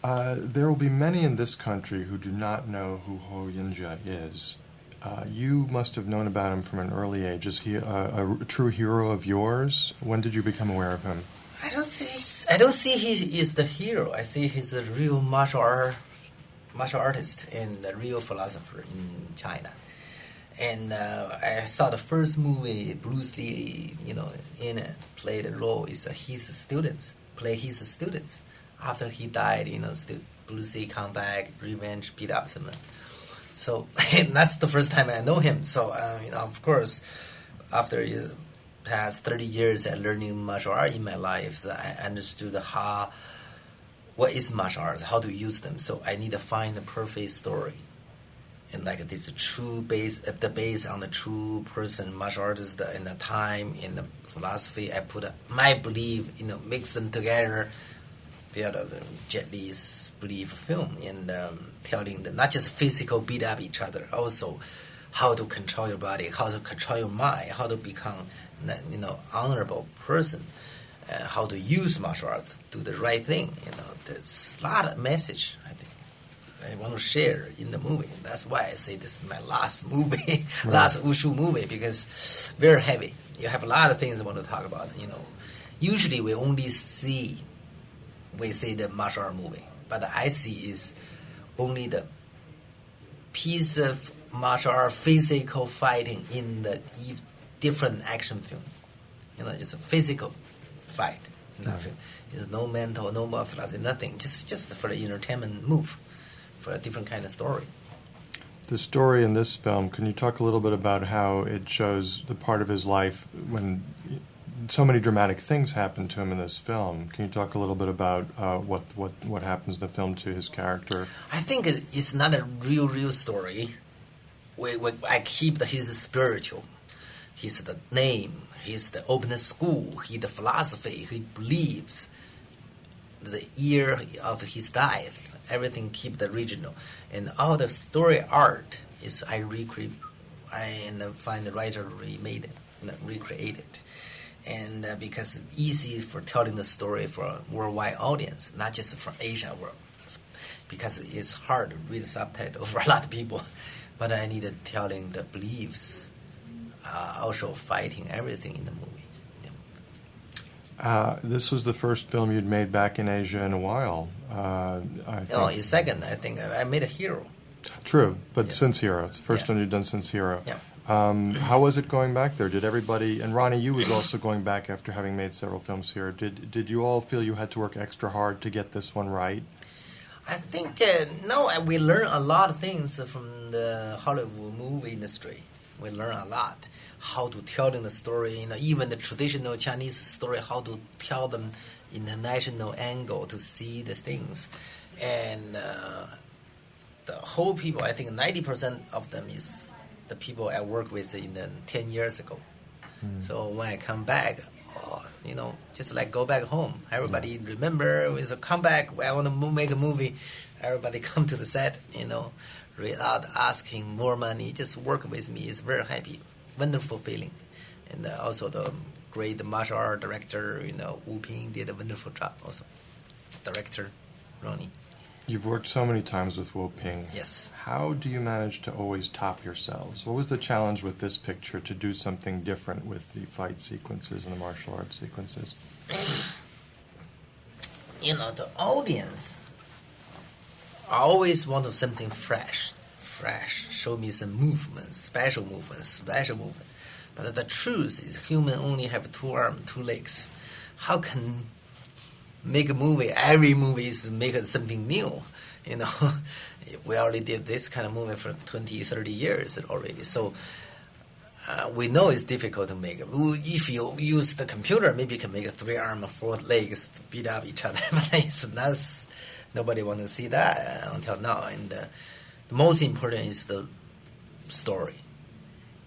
There will be many in this country who do not know who Ho Yinja is. You must have known about him from an early age. Is he a true hero of yours? When did you become aware of him? I don't see he is the hero. I see he's a real martial artist and a real philosopher in China. And I saw the first movie Bruce Lee, in it, played a role is his students, play his students. After he died, Bruce Lee come back, revenge, beat up someone. So that's the first time I know him. So of course, after past 30 years of learning martial art in my life, I understood what is martial arts, how to use them. So I need to find the perfect story. And like this true base on the true person, martial artist, and the time, and the philosophy, I put my belief, mix them together, build a Jet Li's belief film, and telling not just physical beat up each other, also how to control your body, how to control your mind, how to become, honorable person, how to use martial arts, do the right thing. There's a lot of message, I think, I want to share in the movie. That's why I say this is my last movie, last Wushu movie, because very heavy. You have a lot of things I want to talk about. Usually we say the martial art movie, but I see is only the piece of martial art physical fighting in the different action film. Just a physical fight. Nothing. There's no mental, no more philosophy, nothing. Just for the entertainment move, for a different kind of story. The story in this film, can you talk a little bit about how it shows the part of his life when so many dramatic things happen to him in this film? Can you talk a little bit about what happens in the film to his character? I think it's not a real story. I keep his spiritual. He's the name. He's the open school. He's the philosophy. He believes the year of his life. Everything keep the original, and all the story art is I find the writer remade it, recreate it, and because it's easy for telling the story for a worldwide audience, not just for Asia world, because it's hard to read the subtitle for a lot of people, but I needed telling the beliefs, also fighting everything in the movie. This was the first film you'd made back in Asia in a while. It's second. I think I made a Hero. True, but yes. Since Hero. It's the first one you've done since Hero. Yeah. How was it going back there? Did everybody, and Ronnie, you was also going back after having made several films here. Did you all feel you had to work extra hard to get this one right? I think, we learn a lot of things from the Hollywood movie industry. We learn a lot. How to tell them the story, even the traditional Chinese story, how to tell them international angle to see the things. And the whole people, I think 90% of them is the people I worked with 10 years ago. So when I come back, just like go back home. Everybody remember, with a comeback, I want to make a movie. Everybody come to the set, without asking more money, just work with me. It's very happy, wonderful feeling. And also the great martial art director, Wu Ping did a wonderful job also. Director, Ronnie. You've worked so many times with Wu Ping. Yes. How do you manage to always top yourselves? What was the challenge with this picture to do something different with the fight sequences and the martial arts sequences? The audience always wanted something fresh. Show me some movement, special movement. But the truth is, human only have 2 arms, 2 legs. How can make a movie? Every movie is make something new. We already did this kind of movie for 20, 30 years already. So we know it's difficult to make it. If you use the computer, maybe you can make a 3 arms, 4 legs to beat up each other. But it's not. Nobody want to see that until now. And the most important is the story.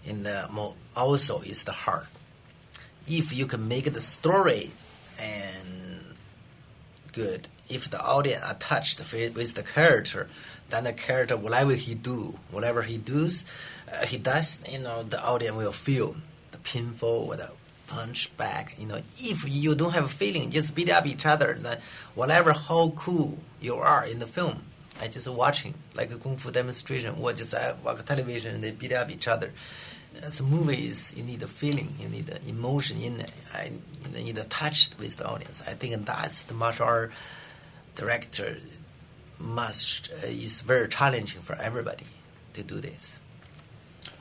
And also is the heart. If you can make the story and good, if the audience are touched with the character, then the character, whatever he does, he does, the audience will feel the painful, or the punch back. If you don't have a feeling, just beat up each other. Then whatever how cool you are in the film, I just watching like a kung fu demonstration, or just watch television and they beat up each other. As movies, you need a feeling, you need the emotion in it, you need a touch with the audience. I think that's the martial art director is very challenging for everybody to do this.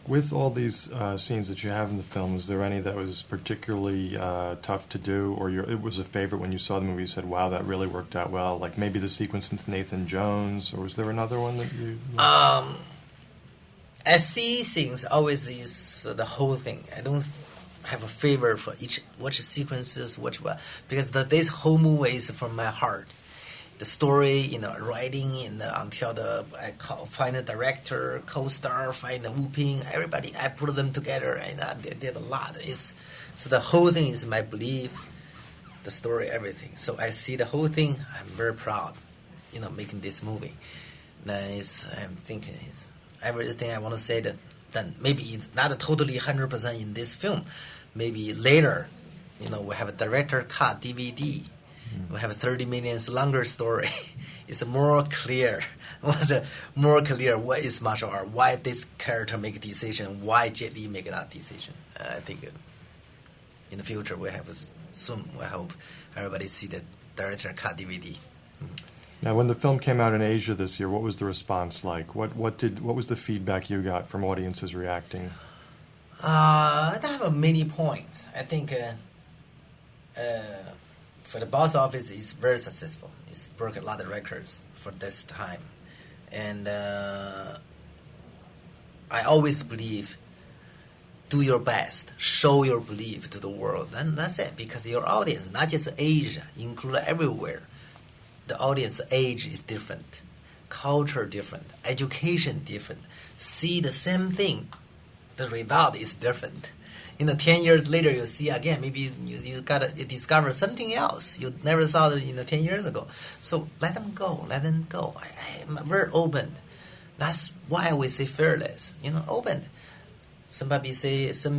With all these scenes that you have in the film, is there any that was particularly tough to do, or it was a favorite when you saw the movie? You said, "Wow, that really worked out well." Like maybe the sequence with Nathan Jones, or was there another one that you? I see things always is the whole thing. I don't have a favor for which sequences, because this whole movie is from my heart. The story, writing, until find a director, co-star, find the whooping, everybody, I put them together, and they did a lot. So the whole thing is my belief, the story, everything. So I see the whole thing. I'm very proud, making this movie. Then I'm thinking everything I want to say that then maybe it's not totally 100% in this film. Maybe later, we have a director cut DVD. We have a 30 minutes longer story. It's more clear. More clear what is martial art, why this character make a decision, why Jet Li make that decision. I think in the future we have soon. I hope everybody see the director cut DVD. Now, when the film came out in Asia this year, what was the response like? What was the feedback you got from audiences reacting? I have many points. I think for the box office, it's very successful. It's broke a lot of records for this time, and I always believe, do your best, show your belief to the world, and that's it. Because your audience, not just Asia, include everywhere. The audience age is different, culture different, education different. See the same thing, the result is different. 10 years later, you see again, maybe you discover something else you never saw 10 years ago. So let them go. I'm very open. That's why we say fearless, open. Some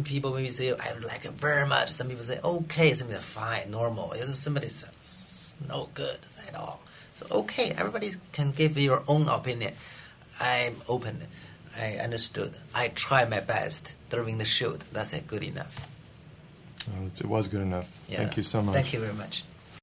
people maybe say, I like it very much. Some people say, okay. Some people say, fine, normal. Somebody says, no good at all. So, okay, everybody can give your own opinion. I'm open. I understood. I tried my best during the shoot. That's it, good enough. It was good enough. Yeah. Thank you so much. Thank you very much.